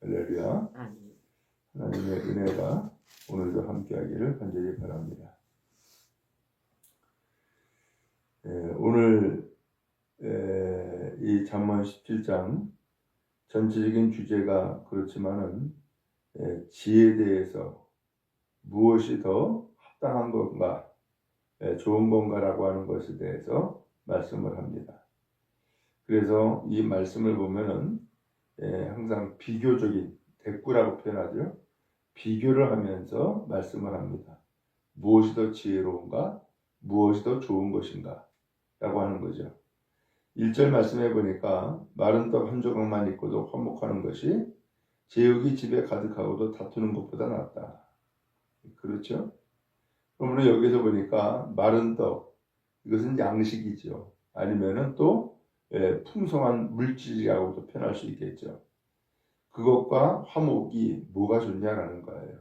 할렐루야. 하나님의 은혜가 오늘도 함께하기를 간절히 바랍니다. 오늘 이 잠언 17장 전체적인 주제가 그렇지만은 지혜에 대해서 무엇이 더 합당한 건가, 좋은 건가라고 하는 것에 대해서 말씀을 합니다. 그래서 이 말씀을 보면은 항상 비교적인 대꾸라고 표현하죠. 비교를 하면서 말씀을 합니다. 무엇이 더 지혜로운가? 무엇이 더 좋은 것인가? 라고 하는 거죠. 1절 말씀해 보니까 마른 떡 한 조각만 있고도 화목하는 것이 제육이 집에 가득하고도 다투는 것보다 낫다. 그렇죠? 그러므로 여기서 보니까 마른 떡, 이것은 양식이죠. 아니면은 또 풍성한 물질이라고도 표현할 수 있겠죠. 그것과 화목이 뭐가 좋냐라는 거예요.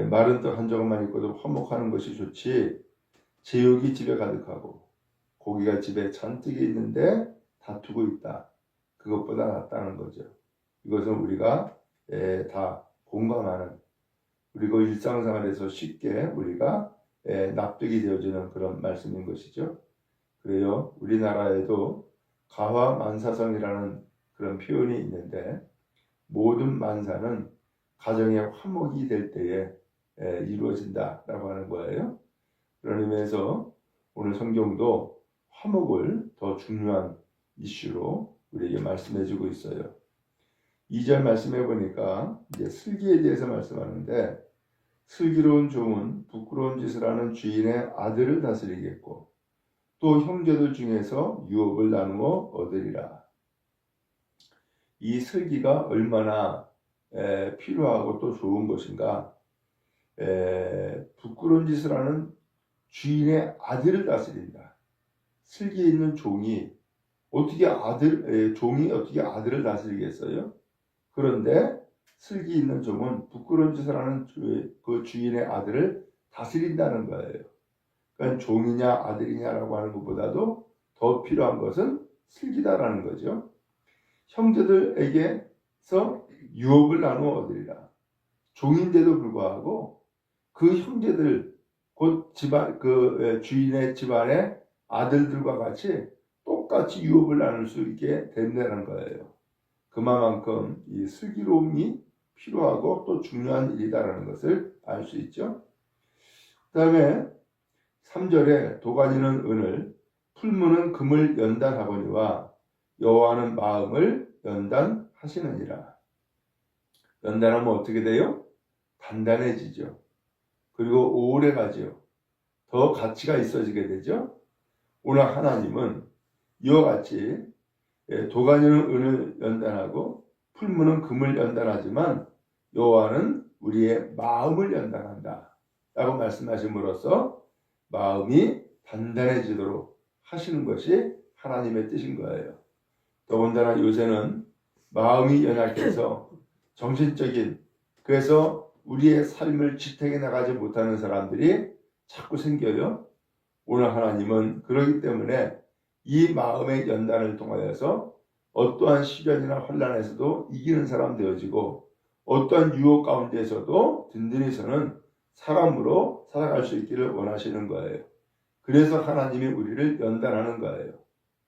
마른 떡 한 조각만 있고도 화목하는 것이 좋지, 제육이 집에 가득하고 고기가 집에 잔뜩 있는데 다투고 있다. 그것보다 낫다는 거죠. 이것은 우리가 다 공감하는, 그리고 일상생활에서 쉽게 우리가 납득이 되어지는 그런 말씀인 것이죠. 그래요. 우리나라에도 가화만사성이라는 그런 표현이 있는데, 모든 만사는 가정의 화목이 될 때에 이루어진다라고 하는 거예요. 그런 의미에서 오늘 성경도 화목을 더 중요한 이슈로 우리에게 말씀해 주고 있어요. 2절 말씀해 보니까 이제 슬기에 대해서 말씀하는데, 슬기로운 종은 부끄러운 짓을 하는 주인의 아들을 다스리겠고 또 형제들 중에서 유업을 나누어 얻으리라. 이 슬기가 얼마나 필요하고 또 좋은 것인가. 부끄러운 짓을 하는 주인의 아들을 다스린다. 슬기 있는 종이 어떻게 종이 어떻게 아들을 다스리겠어요? 그런데 슬기 있는 종은 부끄러운 짓을 하는 그 주인의 아들을 다스린다는 거예요. 그러니까 종이냐 아들이냐라고 하는 것보다도 더 필요한 것은 슬기다라는 거죠. 형제들에게서 유업을 나누어 얻으리라. 종인데도 불구하고 그 형제들, 곧 집안, 그 주인의 집안의 아들들과 같이 똑같이 유업을 나눌 수 있게 된다는 거예요. 그만큼 이 슬기로움이 필요하고 또 중요한 일이다라는 것을 알 수 있죠. 그 다음에 3절에 도가니는 은을, 풀무는 금을 연단하거니와 여호와는 마음을 연단하시느니라. 연단하면 어떻게 돼요? 단단해지죠. 그리고 오래 가죠. 더 가치가 있어지게 되죠. 오늘 하나님은 이와 같이 도가니는 은을 연단하고 풀무는 금을 연단하지만 여호와는 우리의 마음을 연단한다 라고 말씀하심으로써 마음이 단단해지도록 하시는 것이 하나님의 뜻인 거예요. 더군다나 요새는 마음이 연약해서 정신적인, 그래서 우리의 삶을 지탱해 나가지 못하는 사람들이 자꾸 생겨요. 오늘 하나님은 그러기 때문에 이 마음의 연단을 통하여서 어떠한 시련이나 환난에서도 이기는 사람 되어지고 어떠한 유혹 가운데에서도 든든히 서는 사람으로 살아갈 수 있기를 원하시는 거예요. 그래서 하나님이 우리를 연단하는 거예요.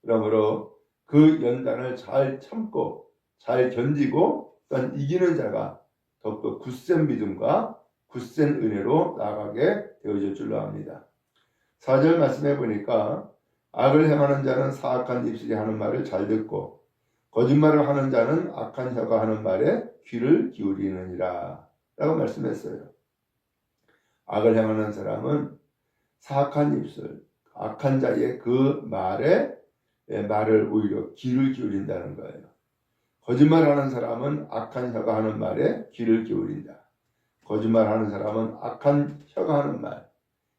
그러므로 그 연단을 잘 참고 잘 견디고 또한 이기는 자가 더욱더 굳센 믿음과 굳센 은혜로 나아가게 되어질 줄로 압니다. 4절 말씀해 보니까 악을 행하는 자는 사악한 입술이 하는 말을 잘 듣고 거짓말을 하는 자는 악한 혀가 하는 말에 귀를 기울이느니라 라고 말씀했어요. 악을 행하는 사람은 사악한 입술, 악한 자의 그 말을 오히려 귀를 기울인다는 거예요. 거짓말하는 사람은 악한 혀가 하는 말에 귀를 기울인다. 거짓말하는 사람은 악한 혀가 하는 말,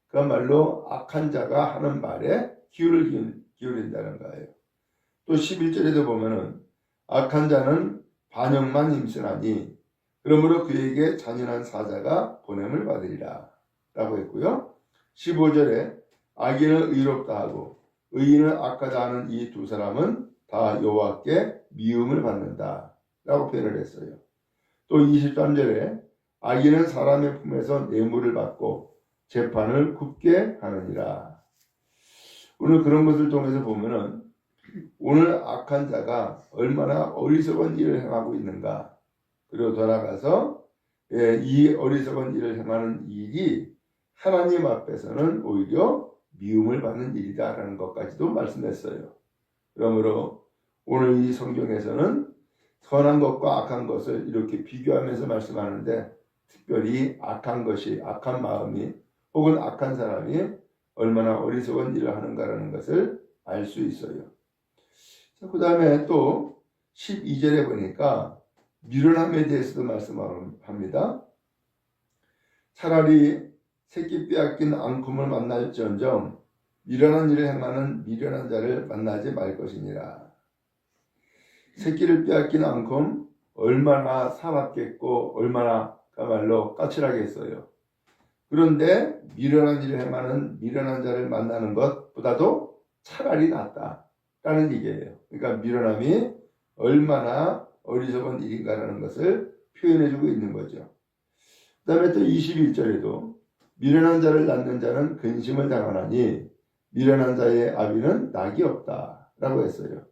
그야말로 악한 자가 하는 말에 귀를 기울인다는 거예요. 또 11절에도 보면은 악한 자는 반역만 힘쓰나니 그러므로 그에게 잔인한 사자가 보냄을 받으리라 라고 했고요. 15절에 악인은 의롭다 하고 의인은 악하다 하는 이 두 사람은 다 여호와께 미움을 받는다 라고 표현을 했어요. 또 23절에 악인은 사람의 품에서 뇌물을 받고 재판을 굽게 하느니라. 오늘 그런 것을 통해서 보면은 오늘 악한 자가 얼마나 어리석은 일을 행하고 있는가. 그리고 돌아가서 이 어리석은 일을 행하는 일이 하나님 앞에서는 오히려 미움을 받는 일이다라는 것까지도 말씀했어요. 그러므로 오늘 이 성경에서는 선한 것과 악한 것을 이렇게 비교하면서 말씀하는데 특별히 악한 것이, 악한 마음이 혹은 악한 사람이 얼마나 어리석은 일을 하는가라는 것을 알 수 있어요. 그 다음에 또 12절에 보니까 미련함에 대해서도 말씀합니다. 차라리 새끼 빼앗긴 앙금을 만날지언정 미련한 일을 행하는 미련한 자를 만나지 말 것이니라. 새끼를 빼앗긴 앙금 얼마나 사납겠고 얼마나 그야말로 까칠하겠어요. 그런데 미련한 일을 행하는 미련한 자를 만나는 것보다도 차라리 낫다라는 얘기예요. 그러니까 미련함이 얼마나 어리석은 일인가라는 것을 표현해주고 있는 거죠. 그 다음에 또 21절에도 미련한 자를 낳는 자는 근심을 당하나니 미련한 자의 아비는 낙이 없다 라고 했어요.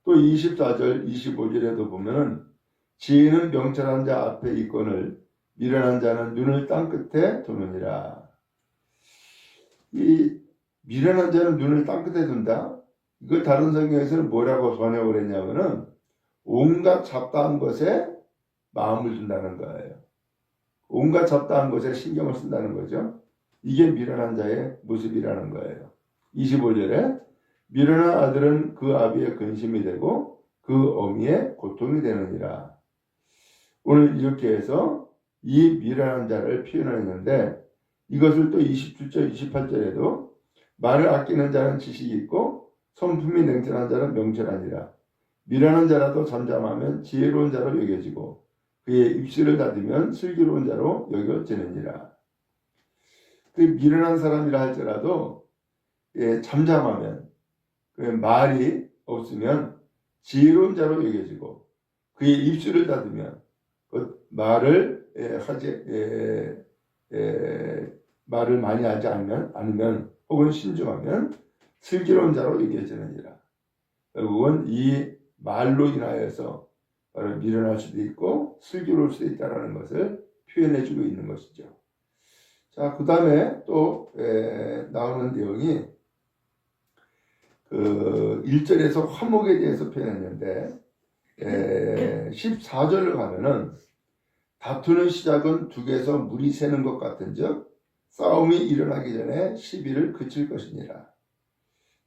또 24절 25절에도 보면은 지혜는 명철한 자 앞에 있거늘 미련한 자는 눈을 땅 끝에 두느니라. 이 미련한 자는 눈을 땅 끝에 둔다. 이걸 다른 성경에서는 뭐라고 번역을 했냐면은 온갖 잡다한 것에 마음을 둔다는 거예요. 온갖 잡다한 것에 신경을 쓴다는 거죠. 이게 미련한 자의 모습이라는 거예요. 25절에 미련한 아들은 그 아비의 근심이 되고 그 어미의 고통이 되느니라. 오늘 이렇게 해서 이 미련한 자를 표현했는데 이것을 또 27절 28절에도 말을 아끼는 자는 지식이 있고 성품이 냉철한 자는 명철하니라. 미련한 자라도 잠잠하면 지혜로운 자로 여겨지고 그의 입술을 닫으면 슬기로운 자로 여겨지느니라. 그 미련한 사람이라 할지라도 잠잠하면 그 말이 없으면 지혜로운 자로 여겨지고 그의 입술을 닫으면 그 말을 말을 많이 하지 않으면 혹은 신중하면 슬기로운 자로 여겨지느니라. 결국은 이 말로 인하여서 미련할 수도 있고 슬기로울 수도 있다는 것을 표현해주고 있는 것이죠. 자, 그 다음에 또 나오는 내용이 그 1절에서 화목에 대해서 표현했는데 14절로 가면은 다투는 시작은 둑에서 물이 새는 것 같은즉 싸움이 일어나기 전에 시비를 그칠 것이니라.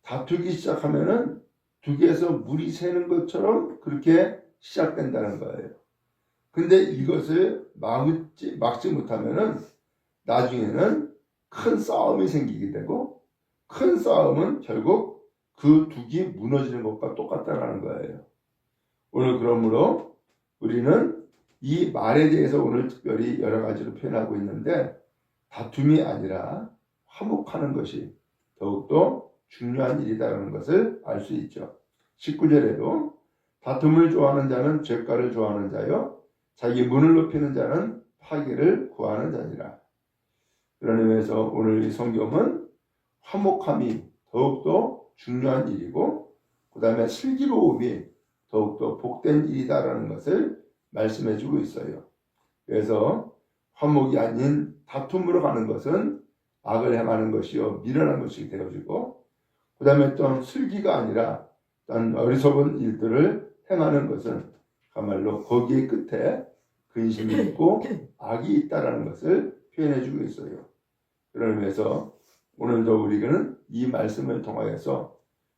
다투기 시작하면은 둑에서 물이 새는 것처럼 그렇게 시작된다는 거예요. 근데 이것을 막지 못하면은 나중에는 큰 싸움이 생기게 되고 큰 싸움은 결국 그 둑이 무너지는 것과 똑같다는 거예요. 오늘 그러므로 우리는 이 말에 대해서 오늘 특별히 여러 가지로 표현하고 있는데 다툼이 아니라 화목하는 것이 더욱더 중요한 일이다라는 것을 알 수 있죠. 19절에도 다툼을 좋아하는 자는 죄가를 좋아하는 자요 자기 문을 높이는 자는 파괴를 구하는 자니라. 그런 의미에서 오늘 이 성경은 화목함이 더욱더 중요한 일이고 그 다음에 슬기로움이 더욱더 복된 일이다라는 것을 말씀해주고 있어요. 그래서 화목이 아닌 다툼으로 가는 것은 악을 행하는 것이요 미련한 것이 되어지고 그 다음에 또 슬기가 아니라 어리석은 일들을 행하는 것은 그야말로 거기에 끝에 근심이 있고 악이 있다라는 것을 표현해주고 있어요. 그런 의미에서 오늘도 우리는 이 말씀을 통하여서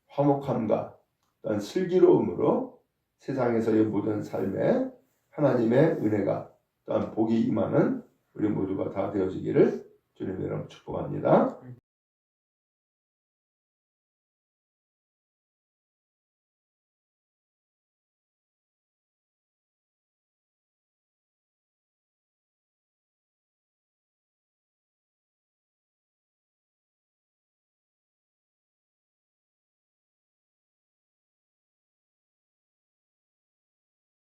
화목함과 또한 슬기로움으로 세상에서의 모든 삶에 하나님의 은혜가 또한 복이 임하는 우리 모두가 다 되어지기를 주님의 이름으로 축복합니다.